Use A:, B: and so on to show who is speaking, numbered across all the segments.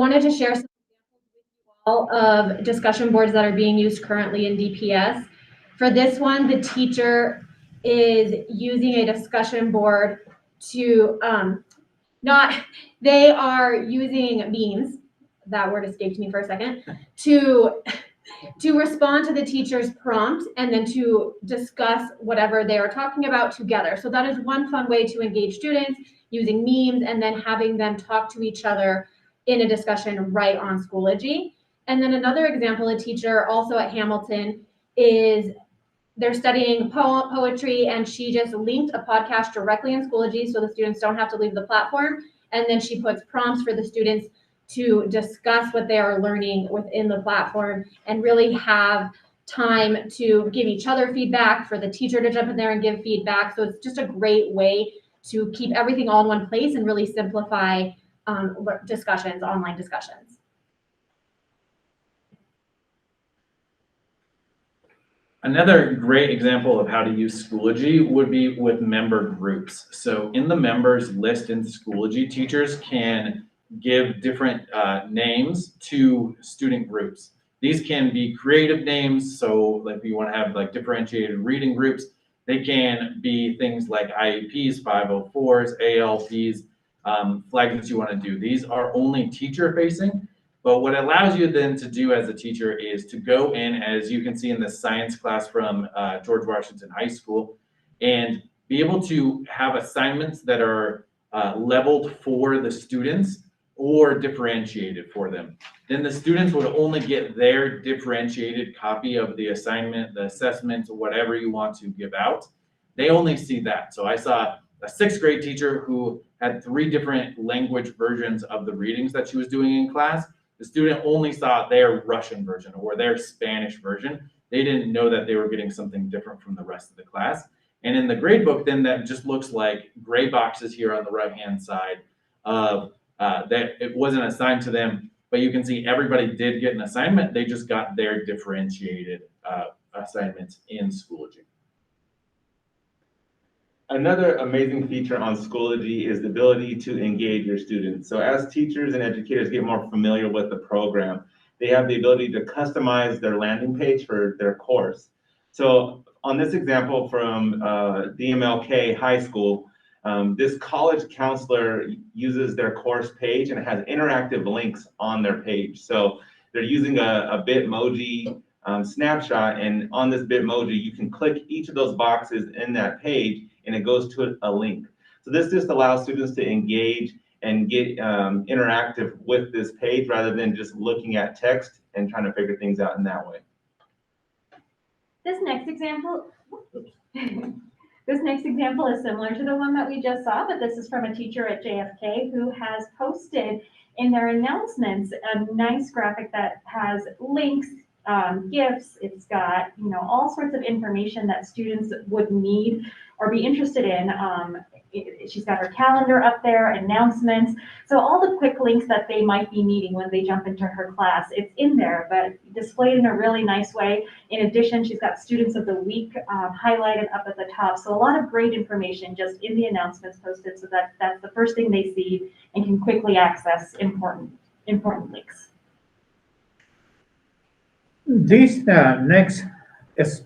A: wanted to share some examples with you all of discussion boards that are being used currently in DPS. For this one, the teacher is using a discussion board to they are using memes, that word escaped me for a second, to respond to the teacher's prompt and then to discuss whatever they are talking about together. So that is one fun way to engage students, using memes and then having them talk to each other in a discussion right on Schoology. And then another example, a teacher also at Hamilton is they're studying poetry, and she just linked a podcast directly in Schoology so the students don't have to leave the platform. And then she puts prompts for the students to discuss what they are learning within the platform and really have time to give each other feedback, for the teacher to jump in there and give feedback. So it's just a great way to keep everything all in one place and really simplify discussions, online discussions.
B: Another great example of how to use Schoology would be with member groups. So in the members list in Schoology, teachers can give different names to student groups. These can be creative names. So like if you want to have like differentiated reading groups, they can be things like IEPs, 504s, ALPs, flags that you want to do. These are only teacher facing. But what it allows you then to do as a teacher is to go in, as you can see in the science class from George Washington High School, and be able to have assignments that are leveled for the students or differentiated for them. Then the students would only get their differentiated copy of the assignment, the assessment, whatever you want to give out. They only see that. So I saw a 6th grade teacher who had 3 different language versions of the readings that she was doing in class. The student only saw their Russian version or their Spanish version. They didn't know that they were getting something different from the rest of the class. And in the grade book, then that just looks like gray boxes here on the right-hand side of that it wasn't assigned to them, but you can see everybody did get an assignment. They just got their differentiated assignments in Schoology.
C: Another amazing feature on Schoology is the ability to engage your students. So as teachers and educators get more familiar with the program, they have the ability to customize their landing page for their course. So on this example from DMLK High School, this college counselor uses their course page and it has interactive links on their page. So they're using a Bitmoji snapshot, and on this Bitmoji, you can click each of those boxes in that page and it goes to a link. So this just allows students to engage and get interactive with this page rather than just looking at text and trying to figure things out in that way.
D: This next example is similar to the one that we just saw, but this is from a teacher at JFK who has posted in their announcements a nice graphic that has links, GIFs. It's got, all sorts of information that students would need or be interested in. She's got her calendar up there, announcements. So all the quick links that they might be needing when they jump into her class, it's in there, but displayed in a really nice way. In addition, she's got students of the week highlighted up at the top. So a lot of great information just in the announcements posted, so that that's the first thing they see and can quickly access important links.
E: This next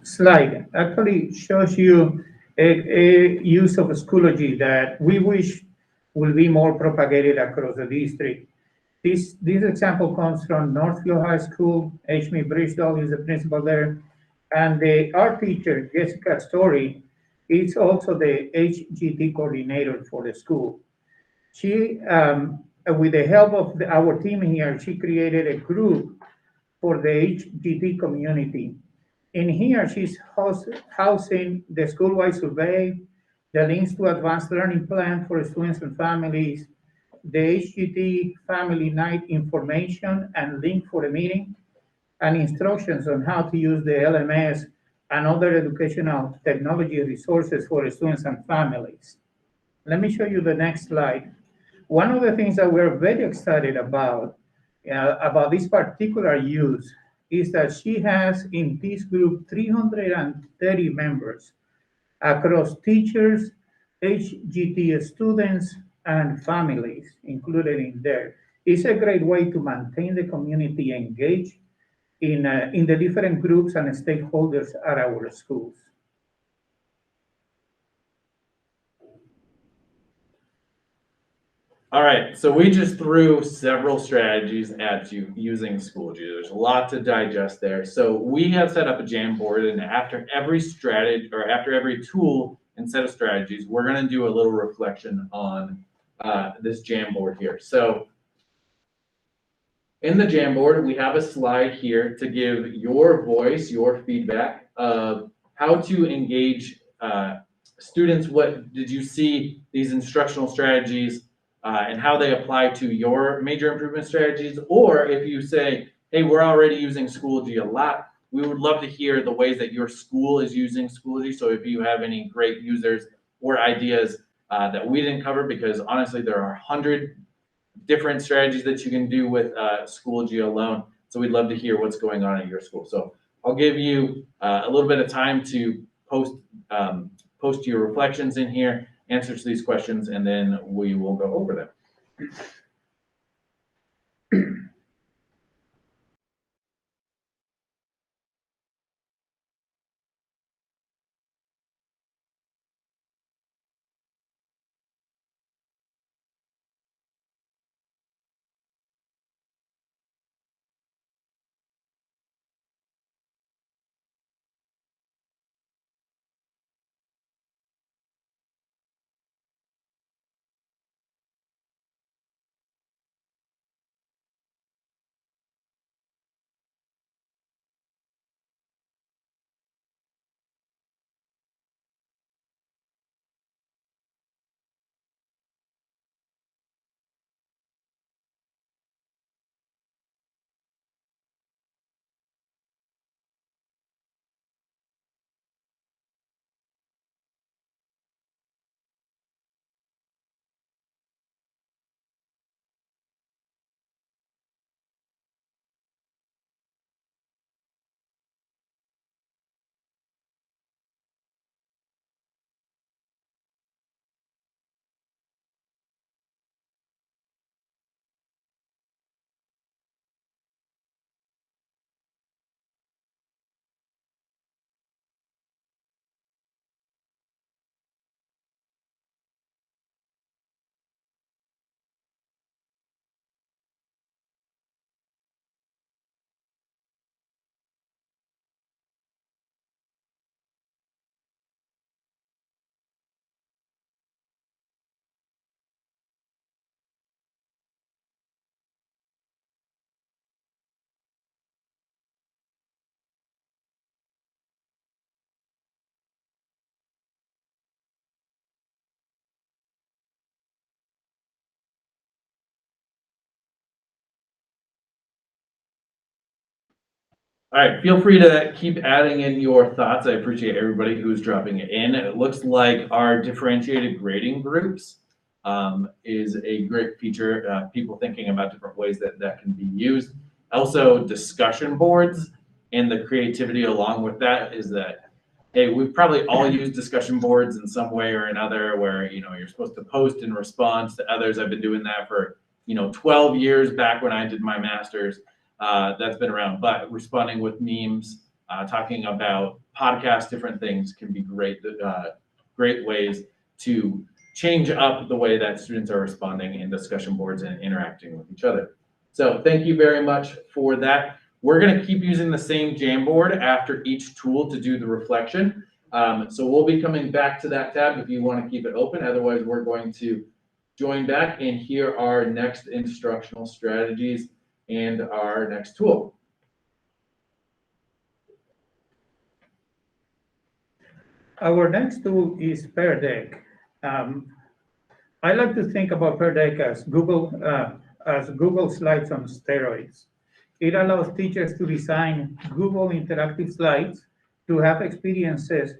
E: slide actually shows you a use of Schoology that we wish will be more propagated across the district. This example comes from Northfield High School. H.M. Brisdall is the principal there. And the art teacher, Jessica Story, is also the HGT coordinator for the school. She, with the help of our team here, she created a group for the HGT community. In here, she's housing the school-wide survey, the links to advanced learning plan for students and families, the HGT family night information and link for the meeting, and instructions on how to use the LMS and other educational technology resources for students and families. Let me show you the next slide. One of the things that we're very excited about this particular use is that she has in this group 330 members across teachers, HGT students, and families included in there. It's a great way to maintain the community engaged in the different groups and stakeholders at our schools.
B: All right, so we just threw several strategies at you using Schoology. There's a lot to digest there. So we have set up a Jamboard, and after every strategy or after every tool and set of strategies, we're going to do a little reflection on this Jamboard here. So in the Jamboard, we have a slide here to give your voice, your feedback of how to engage students. What did you see these instructional strategies and how they apply to your major improvement strategies? Or if you say, hey, we're already using Schoology a lot, we would love to hear the ways that your school is using Schoology. So if you have any great users or ideas that we didn't cover, because honestly, there are 100 different strategies that you can do with Schoology alone. So we'd love to hear what's going on at your school. So I'll give you a little bit of time to post your reflections in here, answers to these questions, and then we will go over them. All right, feel free to keep adding in your thoughts. I appreciate everybody who's dropping it in. It looks like our differentiated grading groups is a great feature. People thinking about different ways that can be used. Also, discussion boards and the creativity along with that is that, hey, we've probably all used discussion boards in some way or another where, you're supposed to post in response to others. I've been doing that for, 12 years back when I did my master's. That's been around, but responding with memes, talking about podcasts, different things can be great ways to change up the way that students are responding in discussion boards and interacting with each other. So thank you very much for that. We're going to keep using the same Jamboard after each tool to do the reflection. So we'll be coming back to that tab if you want to keep it open. Otherwise, we're going to join back and hear our next instructional strategies and our next tool.
E: Our next tool is Pear Deck. I like to think about Pear Deck as Google Slides on steroids. It allows teachers to design Google interactive slides to have experiences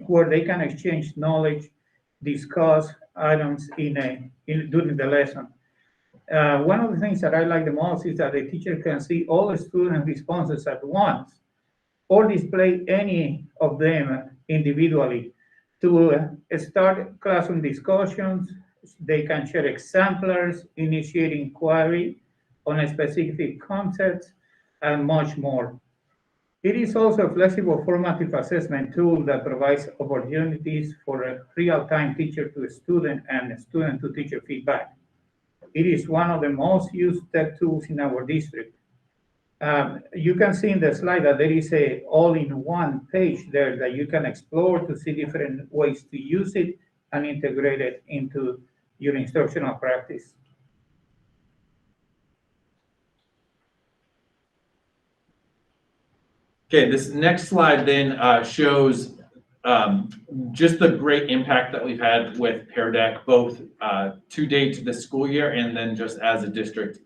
E: where they can exchange knowledge, discuss items during the lesson. One of the things that I like the most is that the teacher can see all the student responses at once or display any of them individually to start classroom discussions, they can share exemplars, initiate inquiry on a specific concepts, and much more. It is also a flexible formative assessment tool that provides opportunities for a real-time teacher to student and student to teacher feedback. It is one of the most used tech tools in our district. You can see in the slide that there is a all-in-one page there that you can explore to see different ways to use it and integrate it into your instructional practice.
B: Okay, this next slide then shows just the great impact that we've had with Pear Deck, both to date this school year and then just as a district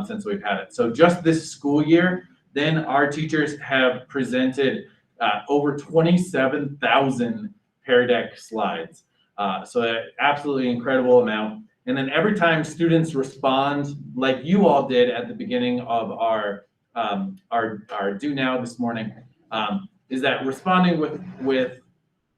B: since we've had it. So just this school year, then our teachers have presented over 27,000 Pear Deck slides. So an absolutely incredible amount. And then every time students respond, like you all did at the beginning of our Do Now this morning, is that responding with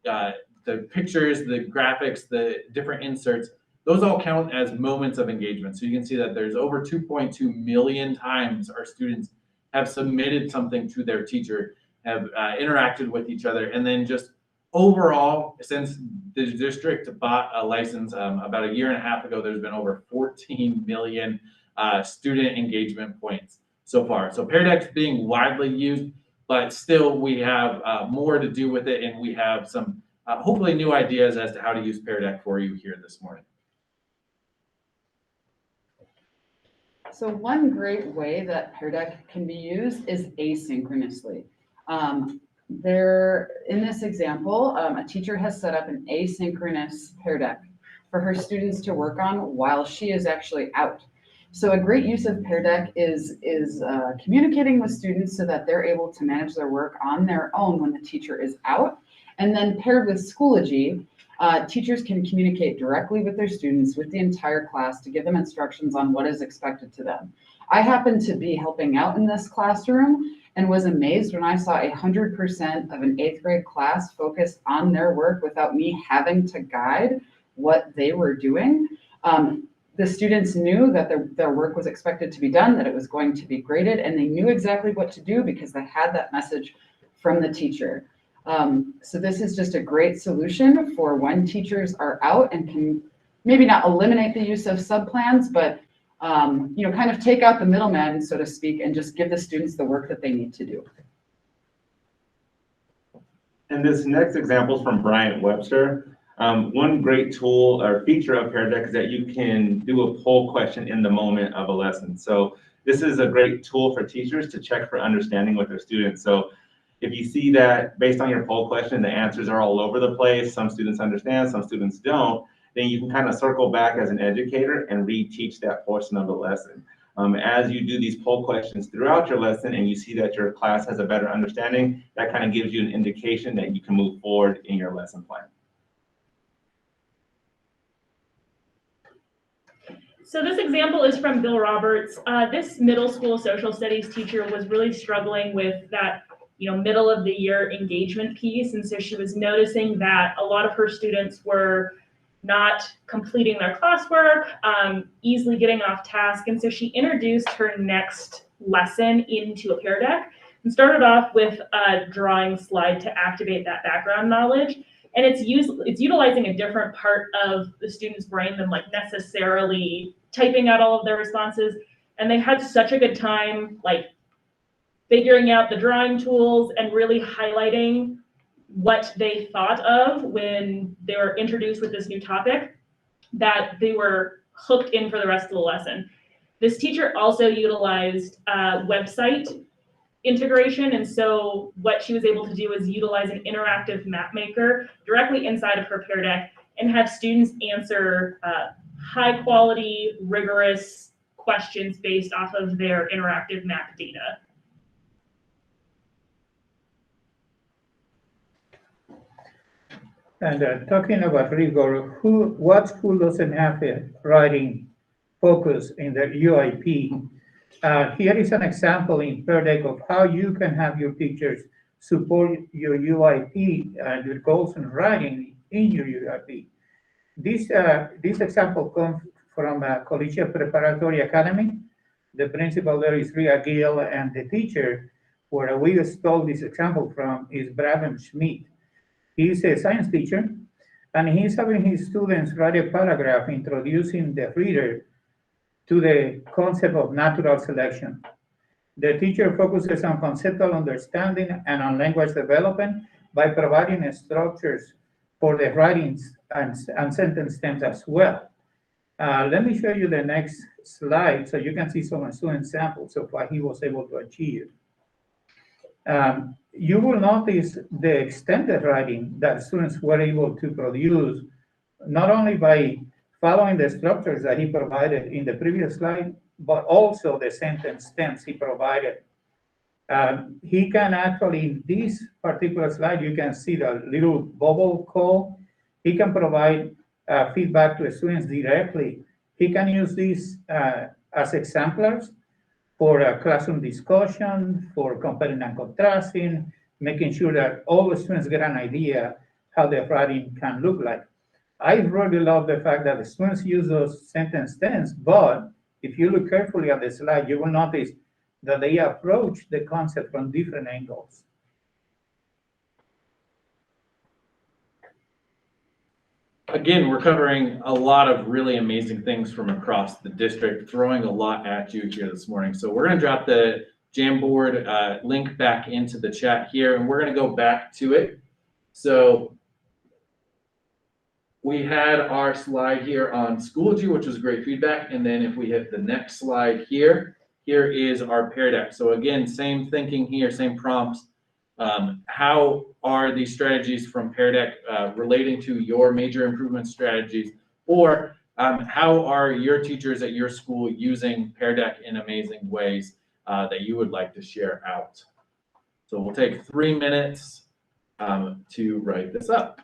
B: the pictures, the graphics, the different inserts, those all count as moments of engagement. So you can see that there's over 2.2 million times our students have submitted something to their teacher, have interacted with each other, and then just overall, since the district bought a license about a year and a half ago, there's been over 14 million student engagement points so far. So Pear Deck's being widely used, but still we have more to do with it, and we have some hopefully new ideas as to how to use Pear Deck for you here this morning.
F: So one great way that Pear Deck can be used is asynchronously. In this example, a teacher has set up an asynchronous Pear Deck for her students to work on while she is actually out. So a great use of Pear Deck is communicating with students so that they're able to manage their work on their own when the teacher is out. And then paired with Schoology, teachers can communicate directly with their students, with the entire class, to give them instructions on what is expected to them. I happened to be helping out in this classroom and was amazed when I saw 100% of an 8th grade class focused on their work without me having to guide what they were doing. The students knew that their work was expected to be done, that it was going to be graded, and they knew exactly what to do because they had that message from the teacher. So this is just a great solution for when teachers are out and can maybe not eliminate the use of subplans, but kind of take out the middleman, so to speak, and just give the students the work that they need to do.
C: And this next example is from Bryant Webster. One great tool or feature of Pear Deck is that you can do a poll question in the moment of a lesson. So this is a great tool for teachers to check for understanding with their students. So if you see that based on your poll question, the answers are all over the place, some students understand, some students don't, then you can kind of circle back as an educator and reteach that portion of the lesson. As you do these poll questions throughout your lesson and you see that your class has a better understanding, that kind of gives you an indication that you can move forward in your lesson plan.
G: So this example is from Bill Roberts. This middle school social studies teacher was really struggling with that middle of the year engagement piece. And so she was noticing that a lot of her students were not completing their classwork, easily getting off task. And so she introduced her next lesson into a Pear Deck and started off with a drawing slide to activate that background knowledge. And it's utilizing a different part of the student's brain than necessarily typing out all of their responses. And they had such a good time figuring out the drawing tools and really highlighting what they thought of when they were introduced with this new topic, that they were hooked in for the rest of the lesson. This teacher also utilized website integration, and so what she was able to do is utilize an interactive map maker directly inside of her Pear Deck and have students answer high quality, rigorous questions based off of their interactive map data.
E: And talking about rigor, what school doesn't have a writing focus in their UIP? Here is an example in Pear Deck of how you can have your teachers support your UIP and your goals in writing in your UIP. This example comes from Collegiate Preparatory Academy. The principal there is Ria Gill, and the teacher where we stole this example from is Braden Schmidt. He's a science teacher, and he's having his students write a paragraph introducing the reader to the concept of natural selection. The teacher focuses on conceptual understanding and on language development by providing structures for the writings and sentence stems as well. Let me show you the next slide so you can see some student samples of what he was able to achieve. You will notice the extended writing that students were able to produce, not only by following the structures that he provided in the previous slide, but also the sentence stems he provided. He can actually, in this particular slide, you can see the little bubble call. He can provide feedback to students directly. He can use these as exemplars for a classroom discussion, for comparing and contrasting, making sure that all the students get an idea how the writing can look like. I really love the fact that the students use those sentence stems, but if you look carefully at the slide, you will notice that they approach the concept from different angles.
B: Again, we're covering a lot of really amazing things from across the district, throwing a lot at you here this morning. So we're going to drop the Jamboard link back into the chat here, and we're going to go back to it. So we had our slide here on Schoology, which was great feedback. And then if we hit the next slide here, here is our Pear Deck. So again, same thinking here, same prompts. How are these strategies from Pear Deck relating to your major improvement strategies? Or how are your teachers at your school using Pear Deck in amazing ways that you would like to share out? So we'll take 3 minutes to write this up.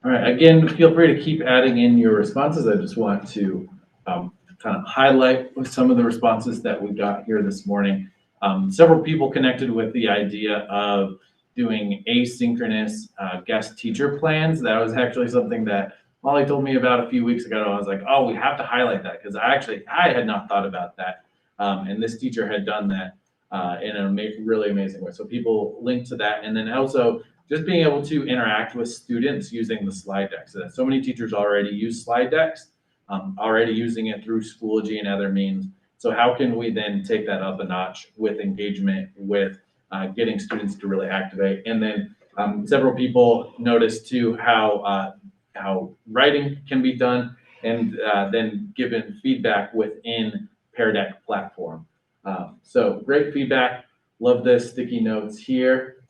B: All right, again, feel free to keep adding in your responses. I just want to kind of highlight some of the responses that we got here this morning. Several people connected with the idea of doing asynchronous guest teacher plans. That was actually something that Molly told me about a few weeks ago. I was like, oh, we have to highlight that because I had not thought about that. And this teacher had done that in a really amazing way. So people linked to that. And then also just being able to interact with students using the slide deck. So many teachers already use slide decks, already using it through Schoology and other means. So how can we then take that up a notch with engagement, with getting students to really activate? And then several people noticed too how writing can be done, and then given feedback within Pear Deck platform. So great feedback. Love the sticky notes here.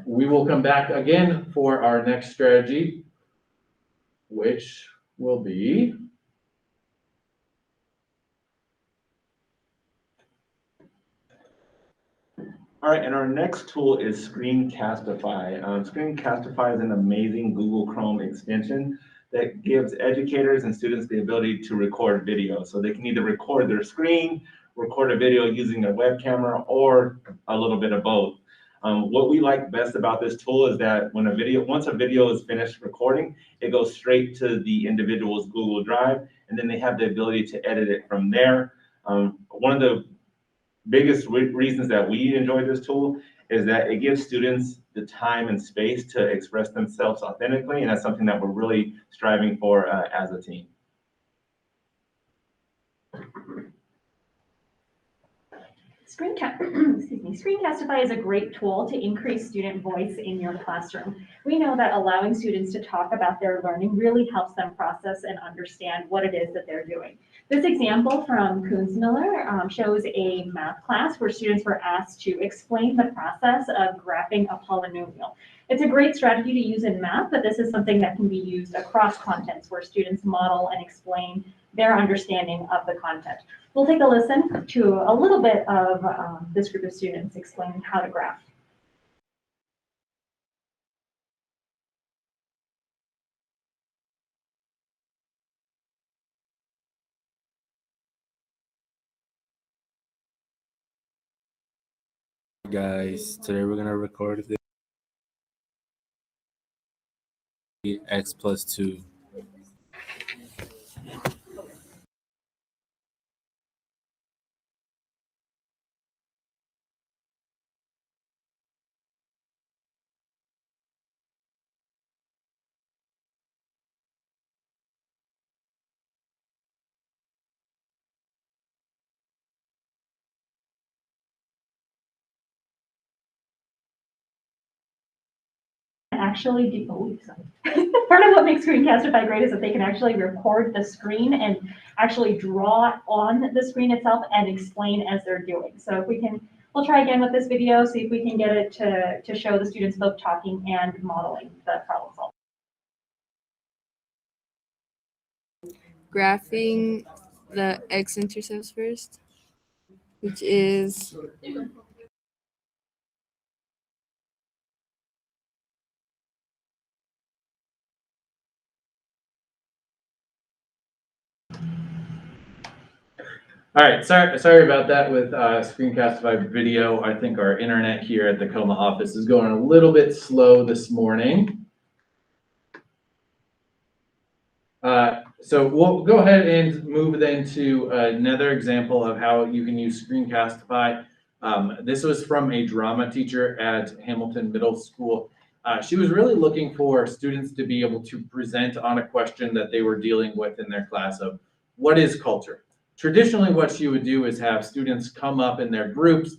B: We will come back again for our next strategy, which will be
C: All right, and our next tool is Screencastify. Screencastify is an amazing Google Chrome extension that gives educators and students the ability to record video. So they can either record their screen, record a video using their web camera, or a little bit of both. What we like best about this tool is that once a video is finished recording, it goes straight to the individual's Google Drive, and then they have the ability to edit it from there. One of the biggest reasons that we enjoy this tool is that it gives students the time and space to express themselves authentically, and that's something that we're really striving for as a team.
D: Screencastify is a great tool to increase student voice in your classroom. We know that allowing students to talk about their learning really helps them process and understand what it is that they're doing. This example from Kunzmiller shows a math class where students were asked to explain the process of graphing a polynomial. It's a great strategy to use in math, but this is something that can be used across contents where students model and explain their understanding of the content. We'll take a listen to a little bit of this group of students explaining how to graph.
H: Guys, today we're gonna record the x plus 2.
D: Actually do, part of what makes Screencastify great is that they can actually record the screen and actually draw on the screen itself and explain as they're doing. So if we'll try again with this video, see if we can get it to show the students both talking and modeling the problem solving.
I: Graphing the x-intercepts first, which is
B: all right. Sorry about that with Screencastify video. I think our internet here at the Coma office is going a little bit slow this morning. So we'll go ahead and move then to another example of how you can use Screencastify. This was from a drama teacher at Hamilton Middle School. She was really looking for students to be able to present on a question that they were dealing with in their class of what is culture? Traditionally, what she would do is have students come up in their groups,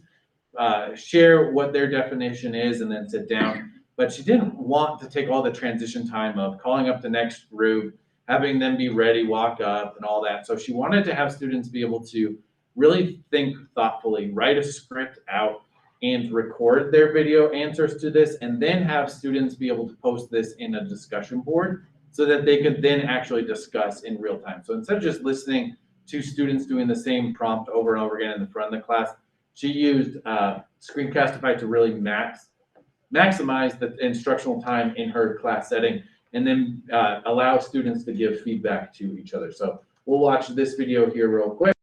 B: share what their definition is, and then sit down. But she didn't want to take all the transition time of calling up the next group, having them be ready, walk up, and all that. So she wanted to have students be able to really think thoughtfully, write a script out, and record their video answers to this, and then have students be able to post this in a discussion board so that they could then actually discuss in real time. So instead of just listening to students doing the same prompt over and over again in the front of the class, she used Screencastify to really maximize the instructional time in her class setting, and then allow students to give feedback to each other. So we'll watch this video here real quick.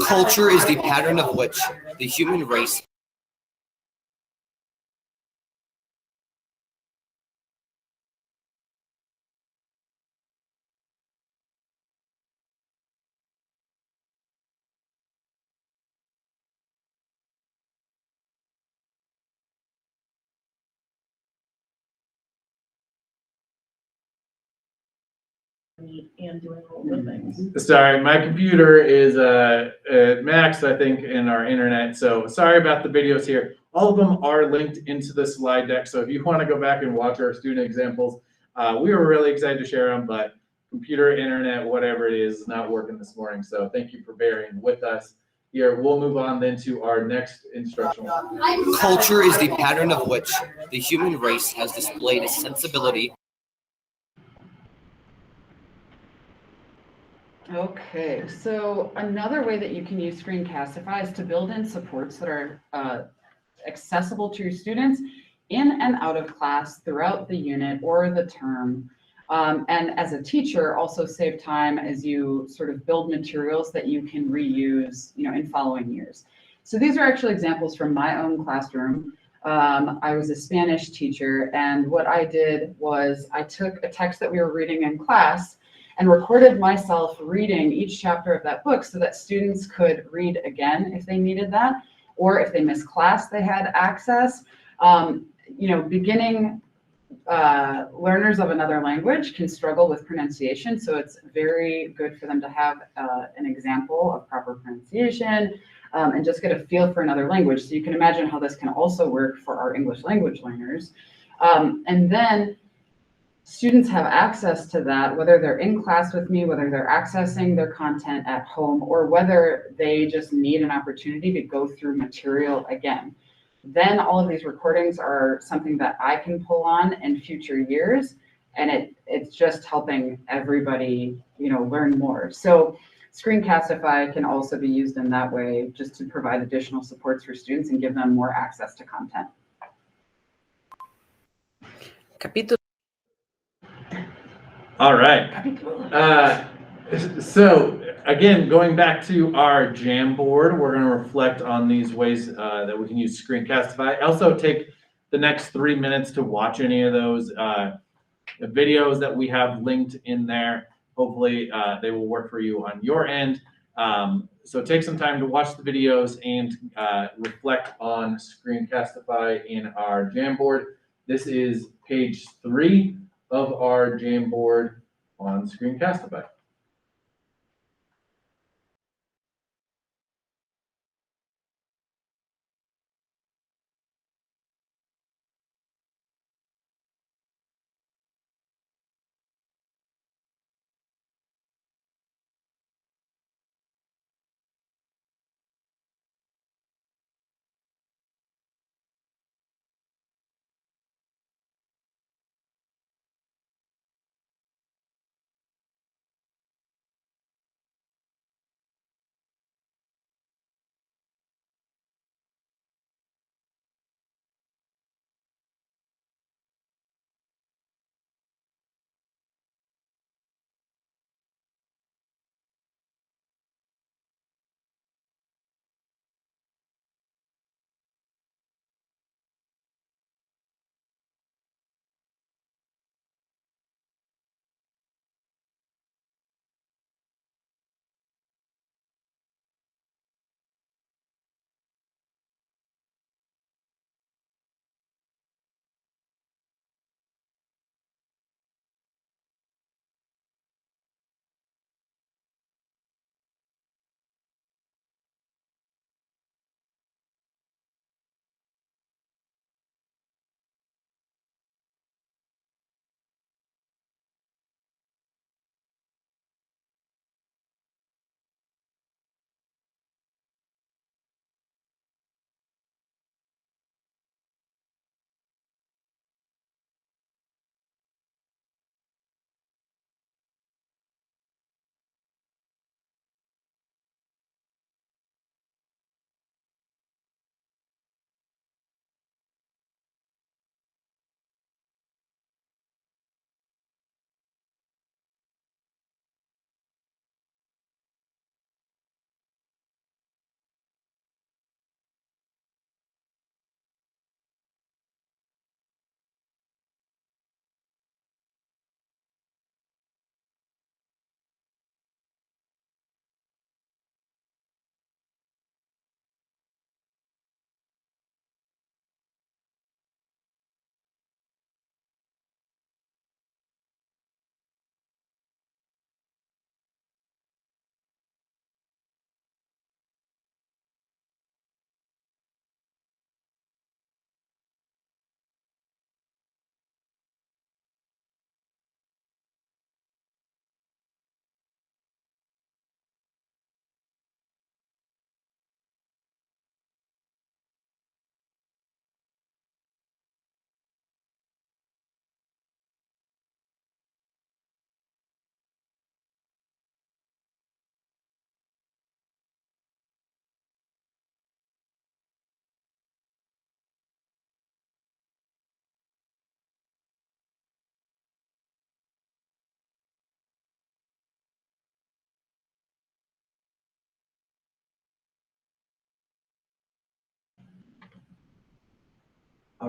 J: Culture is the pattern of which the human race
G: meet and doing all of the things.
B: Sorry, my computer is maxed, I think, in our internet. So sorry about the videos here. All of them are linked into the slide deck. So if you want to go back and watch our student examples, we were really excited to share them, but computer, internet, whatever it is not working this morning. So thank you for bearing with us here. We'll move on then to our next instructional.
J: Culture is the pattern of which the human race has displayed a sensibility.
F: Okay, so another way that you can use Screencastify is to build in supports that are accessible to your students in and out of class throughout the unit or the term. And as a teacher, also save time as you sort of build materials that you can reuse, in following years. So these are actually examples from my own classroom. I was a Spanish teacher, and what I did was I took a text that we were reading in class and recorded myself reading each chapter of that book so that students could read again if they needed that, or if they missed class, they had access. Beginning learners of another language can struggle with pronunciation, so it's very good for them to have an example of proper pronunciation and just get a feel for another language. So you can imagine how this can also work for our English language learners. And then students have access to that, whether they're in class with me, whether they're accessing their content at home, or whether they just need an opportunity to go through material again. Then all of these recordings are something that I can pull on in future years, and it's just helping everybody, learn more. So Screencastify can also be used in that way, just to provide additional supports for students and give them more access to content.
B: All right. So again, going back to our Jamboard, we're going to reflect on these ways that we can use Screencastify. Also take the next 3 minutes to watch any of those videos that we have linked in there. Hopefully they will work for you on your end. So take some time to watch the videos and reflect on Screencastify in our Jamboard. This is page 3 of our Jamboard on Screencastify.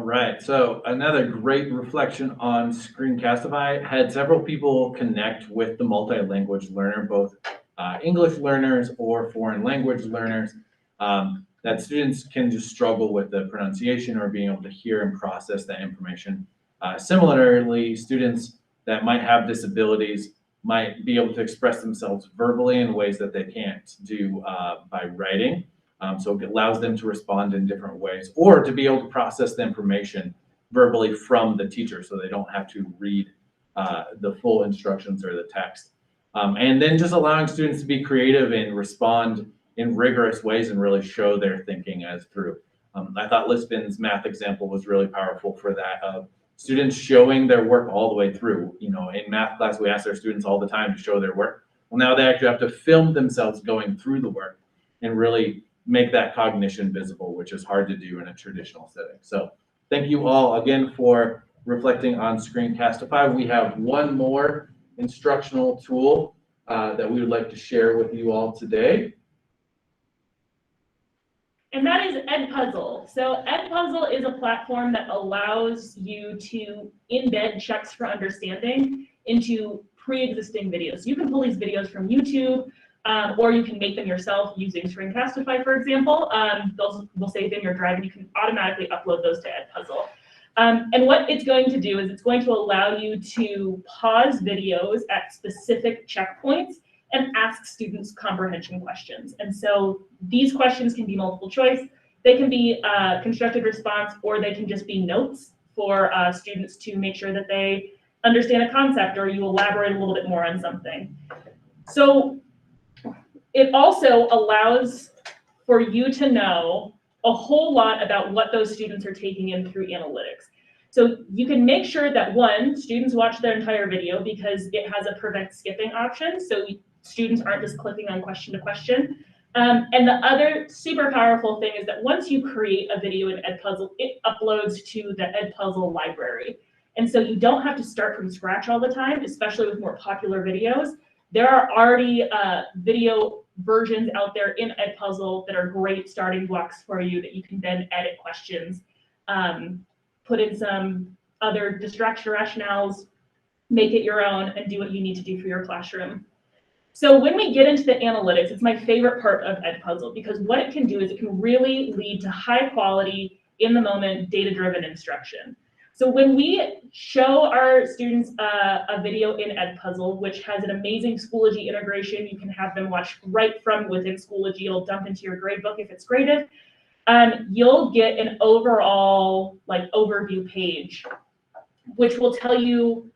B: right, so another great reflection on Screencastify. Had several people connect with the multi-language learner, both English learners or foreign language learners, that students can just struggle with the pronunciation or being able to hear and process that information. Similarly, students that might have disabilities might be able to express themselves verbally in ways that they can't do by writing. So it allows them to respond in different ways, or to be able to process the information verbally from the teacher so they don't have to read the full instructions or the text. And then just allowing students to be creative and respond in rigorous ways and really show their thinking as through. I thought Lisbon's math example was really powerful for that, of students showing their work all the way through. You know, in math class, we ask our students all the time to show their work. Well, now they actually have to film themselves going through the work and really make that cognition visible, which is hard to do in a traditional setting. So thank you all again for reflecting on Screencastify. We have one more instructional tool that we would like to share with you all today.
G: And that is Edpuzzle. So Edpuzzle is a platform that allows you to embed checks for understanding into pre-existing videos. You can pull these videos from YouTube, or you can make them yourself using Screencastify, for example. Those will save in your drive, and you can automatically upload those to Edpuzzle. And what it's going to do is it's going to allow you to pause videos at specific checkpoints and ask students comprehension questions. And so these questions can be multiple choice. They can be constructed response, or they can just be notes for students to make sure that they understand a concept, or you elaborate a little bit more on something. So it also allows for you to know a whole lot about what those students are taking in through analytics. So you can make sure that, one, students watch their entire video because it has a prevent skipping option, so students aren't just clicking on question to question. And the other super powerful thing is that once you create a video in Edpuzzle, it uploads to the Edpuzzle library. And so you don't have to start from scratch all the time, especially with more popular videos. There are already video versions out there in Edpuzzle that are great starting blocks for you that you can then edit questions, put in some other distraction rationales, make it your own, and do what you need to do for your classroom. So when we get into the analytics, it's my favorite part of Edpuzzle, because what it can do is it can really lead to high quality, in the moment, data-driven instruction. So when we show our students a video in Edpuzzle, which has an amazing Schoology integration, you can have them watch right from within Schoology. It'll dump into your gradebook if it's graded. You'll get an overall overview page, which will tell you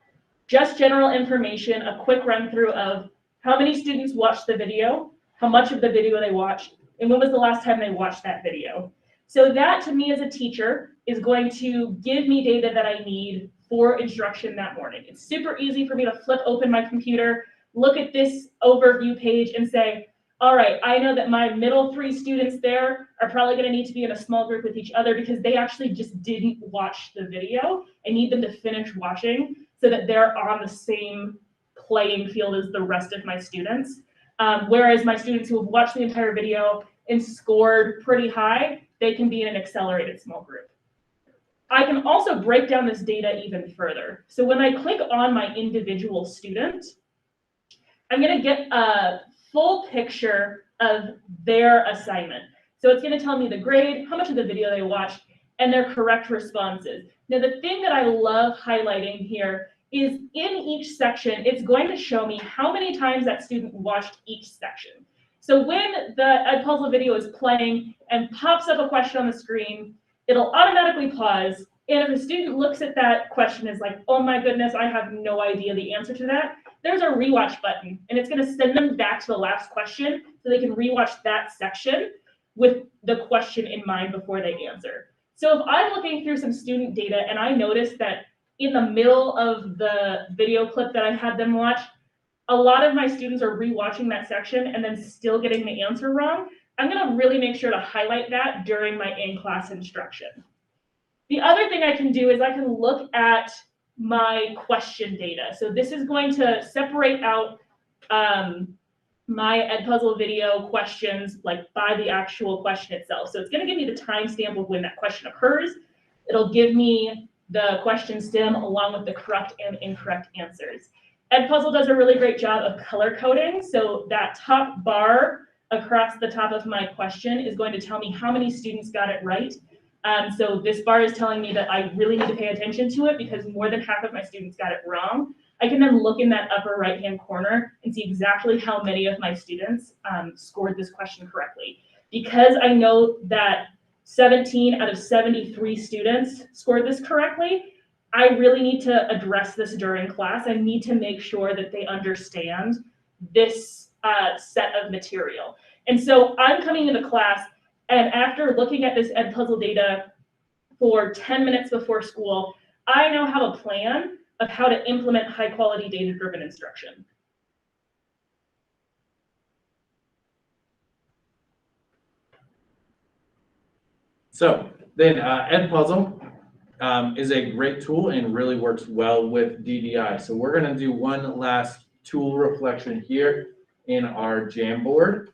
G: just general information, a quick run through of how many students watched the video, how much of the video they watched, and when was the last time they watched that video. So that, to me as a teacher, is going to give me data that I need for instruction that morning. It's super easy for me to flip open my computer, look at this overview page, and say, all right, I know that my middle 3 students there are probably going to need to be in a small group with each other because they actually just didn't watch the video. I need them to finish watching so that they're on the same playing field as the rest of my students. Whereas my students who have watched the entire video and scored pretty high, they can be in an accelerated small group. I can also break down this data even further. So when I click on my individual student, I'm going to get a full picture of their assignment. So it's going to tell me the grade, how much of the video they watched, and their correct responses. Now, the thing that I love highlighting here is in each section, it's going to show me how many times that student watched each section. So when the Edpuzzle video is playing and pops up a question on the screen, it'll automatically pause. And if a student looks at that question and is like, oh my goodness, I have no idea the answer to that, there's a rewatch button, and it's going to send them back to the last question so they can rewatch that section with the question in mind before they answer. So if I'm looking through some student data and I notice that in the middle of the video clip that I had them watch, a lot of my students are rewatching that section and then still getting the answer wrong, I'm going to really make sure to highlight that during my in-class instruction. The other thing I can do is I can look at my question data. So this is going to separate out my Edpuzzle video questions by the actual question itself. So it's going to give me the timestamp of when that question occurs. It'll give me the question stem along with the correct and incorrect answers. Edpuzzle does a really great job of color coding. So that top bar across the top of my question is going to tell me how many students got it right. So this bar is telling me that I really need to pay attention to it because more than half of my students got it wrong. I can then look in that upper right-hand corner and see exactly how many of my students scored this question correctly. Because I know that 17 out of 73 students scored this correctly, I really need to address this during class. I need to make sure that they understand this set of material. And so I'm coming into class, and after looking at this Edpuzzle data for 10 minutes before school, I now have a plan of how to implement high-quality data-driven instruction.
B: So then Edpuzzle is a great tool and really works well with DDI. So we're going to do one last tool reflection here in our Jamboard.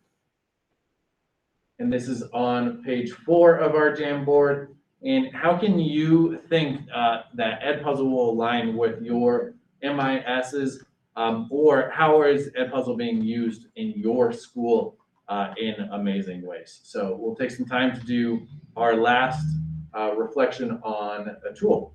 B: And this is on page 4 of our Jamboard. And how can you think that Edpuzzle will align with your MISs, or how is Edpuzzle being used in your school in amazing ways? So we'll take some time to do our last reflection on a tool.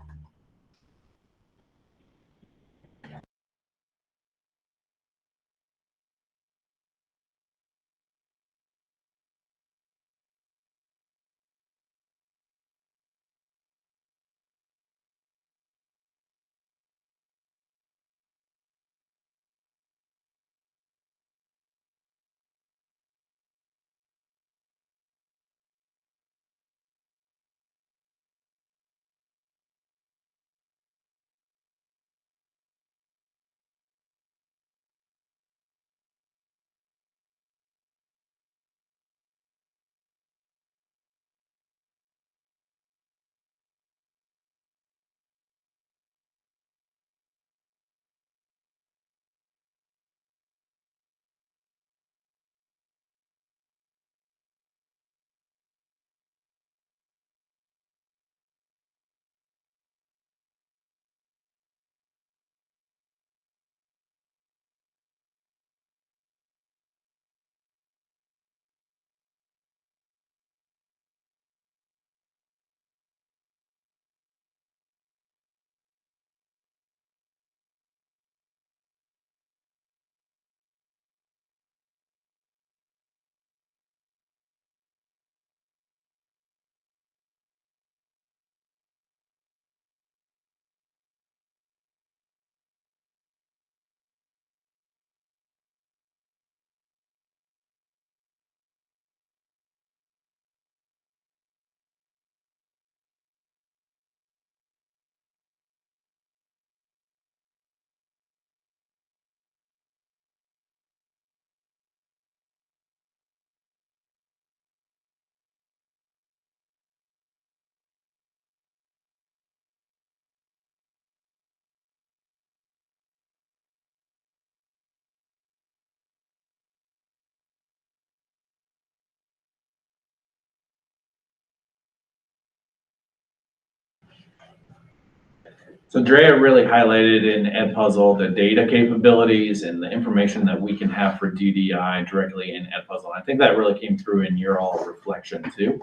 B: So Drea really highlighted in Edpuzzle the data capabilities and the information that we can have for DDI directly in Edpuzzle. I think that really came through in your all reflection too,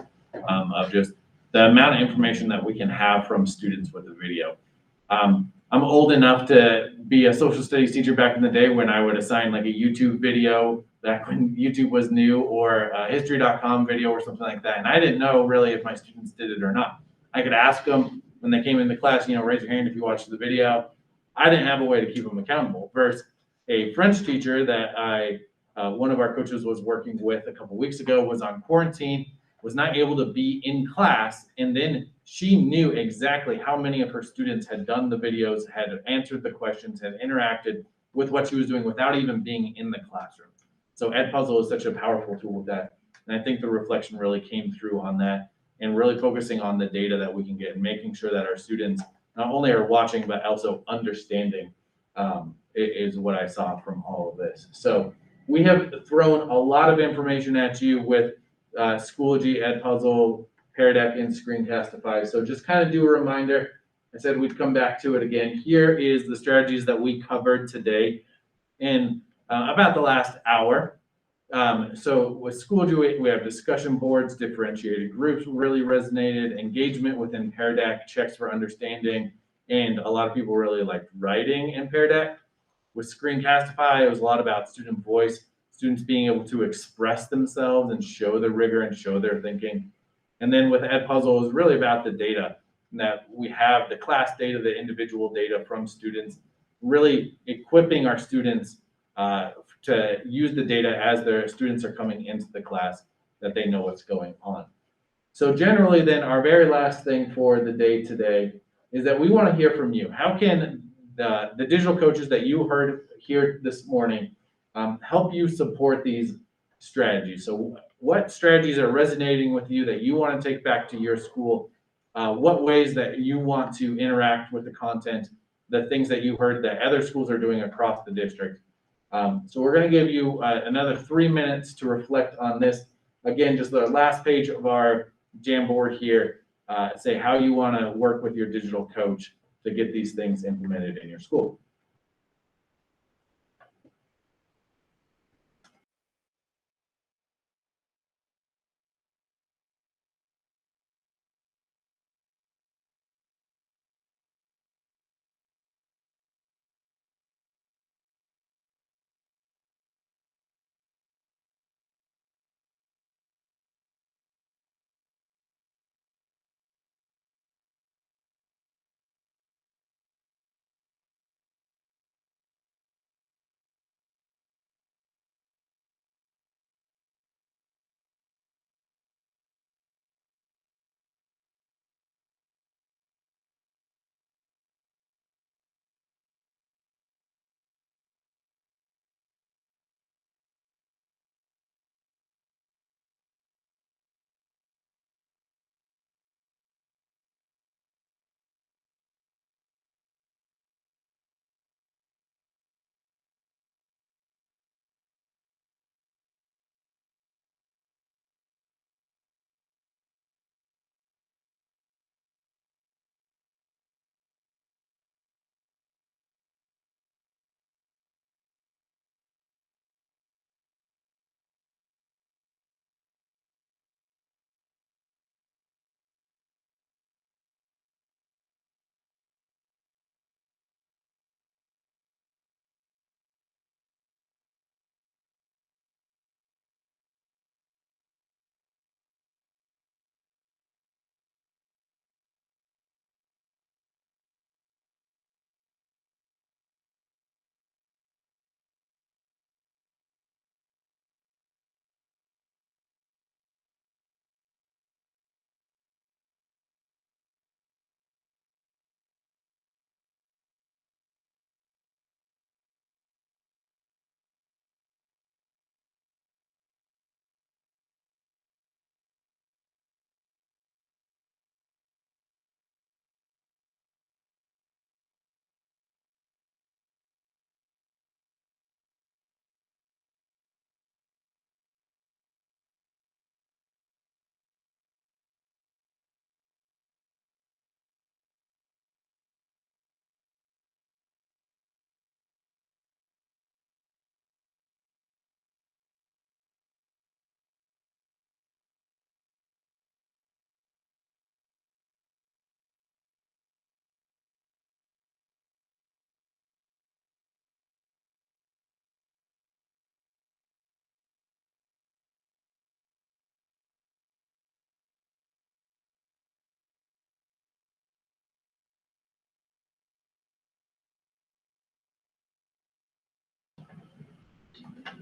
B: of just the amount of information that we can have from students with the video. I'm old enough to be a social studies teacher back in the day when I would assign like a YouTube video back when YouTube was new, or a history.com video or something like that. And I didn't know really if my students did it or not. I could ask them when they came into class, raise your hand if you watched the video. I didn't have a way to keep them accountable. Versus a French teacher that one of our coaches was working with a couple weeks ago was on quarantine, was not able to be in class, and then she knew exactly how many of her students had done the videos, had answered the questions, had interacted with what she was doing without even being in the classroom. So Edpuzzle is such a powerful tool with that. And I think the reflection really came through on that, and really focusing on the data that we can get and making sure that our students not only are watching, but also understanding is what I saw from all of this. So we have thrown a lot of information at you with Schoology, Edpuzzle, Pear Deck and Screencastify. So just kind of do a reminder. I said we'd come back to it again. Here is the strategies that we covered today in about the last hour. So with Schoology, we have discussion boards, differentiated groups really resonated, engagement within Pear Deck, checks for understanding, and a lot of people really liked writing in Pear Deck. With Screencastify, it was a lot about student voice, students being able to express themselves and show their rigor and show their thinking. And then with Edpuzzle, it was really about the data, that we have the class data, the individual data from students, really equipping our students to use the data as their students are coming into the class, that they know what's going on. So generally then, our very last thing for the day today is that we want to hear from you. How can the digital coaches that you heard here this morning help you support these strategies? So what strategies are resonating with you that you want to take back to your school? What ways that you want to interact with the content, the things that you heard that other schools are doing across the district. So we're going to give you another 3 minutes to reflect on this. Again, just the last page of our Jamboard here, say how you want to work with your digital coach to get these things implemented in your school.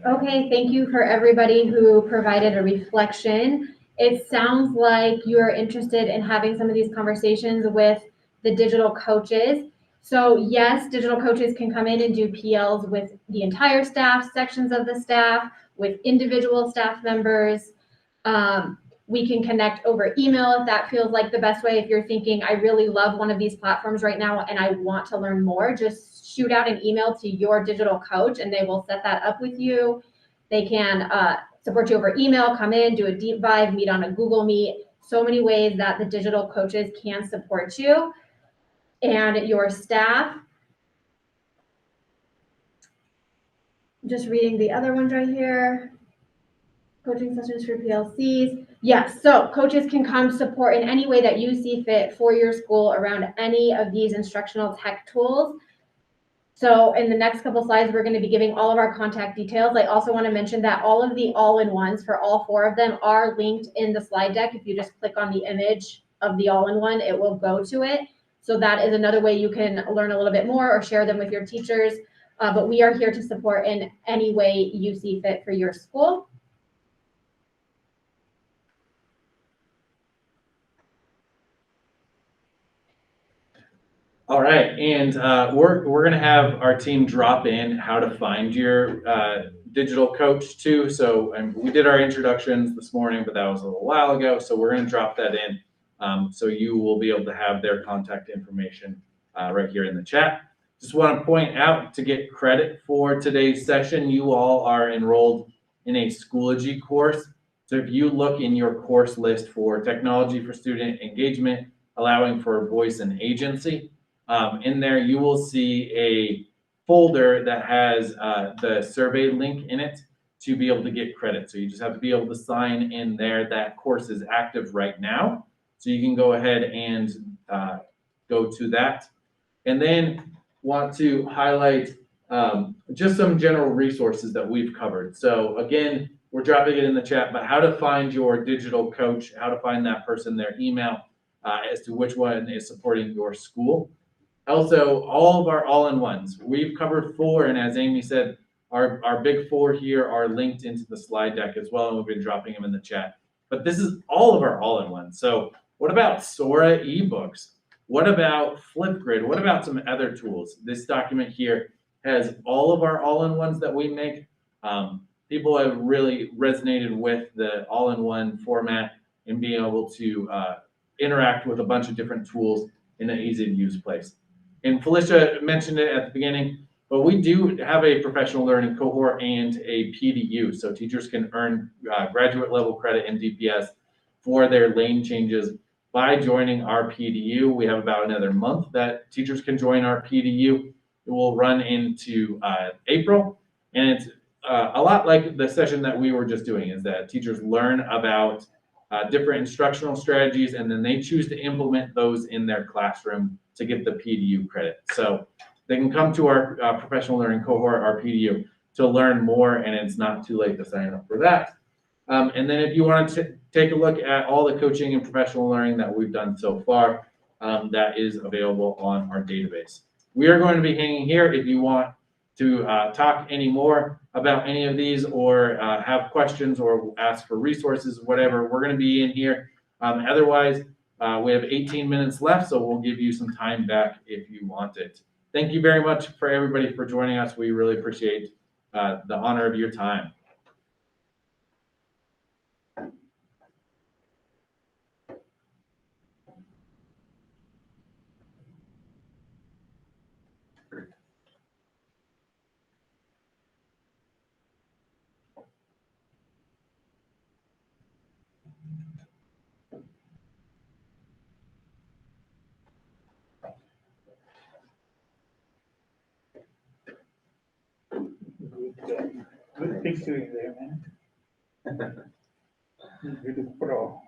A: Okay, thank you for everybody who provided a reflection. It sounds like you're interested in having some of these conversations with the digital coaches. So yes, digital coaches can come in and do PLs with the entire staff, sections of the staff, with individual staff members. We can connect over email if that feels like the best way. If you're thinking, I really love one of these platforms right now and I want to learn more, just shoot out an email to your digital coach and they will set that up with you. They can support you over email, come in, do a deep dive, meet on a Google Meet. so many ways that the digital coaches can support you and your staff. Just reading the other ones right here. Coaching sessions for PLCs. Yes, so coaches can come support in any way that you see fit for your school around any of these instructional tech tools. So in the next couple slides, we're going to be giving all of our contact details. I also want to mention that all of the all-in-ones for all 4 of them are linked in the slide deck. If you just click on the image of the all-in-one, it will go to it. So that is another way you can learn a little bit more or share them with your teachers. But we are here to support in any way you see fit for your school.
B: All right, and we're gonna have our team drop in how to find your digital coach too. So we did our introductions this morning, but that was a little while ago. So we're gonna drop that in, so you will be able to have their contact information right here in the chat. Just want to point out, to get credit for today's session, you all are enrolled in a Schoology course. So if you look in your course list for technology for student engagement, allowing for voice and agency, in there you will see a folder that has the survey link in it to be able to get credit. So you just have to be able to sign in there. That course is active right now. So you can go ahead and go to that. And then want to highlight just some general resources that we've covered. So again, we're dropping it in the chat, but how to find your digital coach, how to find that person, their email, as to which one is supporting your school. Also, all of our all-in-ones, we've covered 4, and as Amy said, our big 4 here are linked into the slide deck as well, and we've been dropping them in the chat. But this is all of our all-in-ones. So what about Sora ebooks? What about Flipgrid? What about some other tools? This document here has all of our all-in-ones that we make. People have really resonated with the all-in-one format and being able to interact with a bunch of different tools in an easy-to-use place. And Felicia mentioned it at the beginning, but we do have a professional learning cohort and a PDU, so teachers can earn graduate level credit in DPS for their lane changes by joining our PDU. We have about another month that teachers can join our PDU. It will run into April, and it's a lot like the session that we were just doing, is that teachers learn about different instructional strategies, and then they choose to implement those in their classroom to get the PDU credit. So they can come to our professional learning cohort, our PDU, to learn more, and it's not too late to sign up for that. And then if you want to take a look at all the coaching and professional learning that we've done so far, that is available on our database. We are going to be hanging here if you want to talk any more about any of these, or have questions or ask for resources, whatever. We're going to be in here. Otherwise, we have 18 minutes left, so we'll give you some time back if you want it. Thank you very much for everybody for joining us. We really appreciate the honor of your time.
E: Good picture in there, man. Good pro.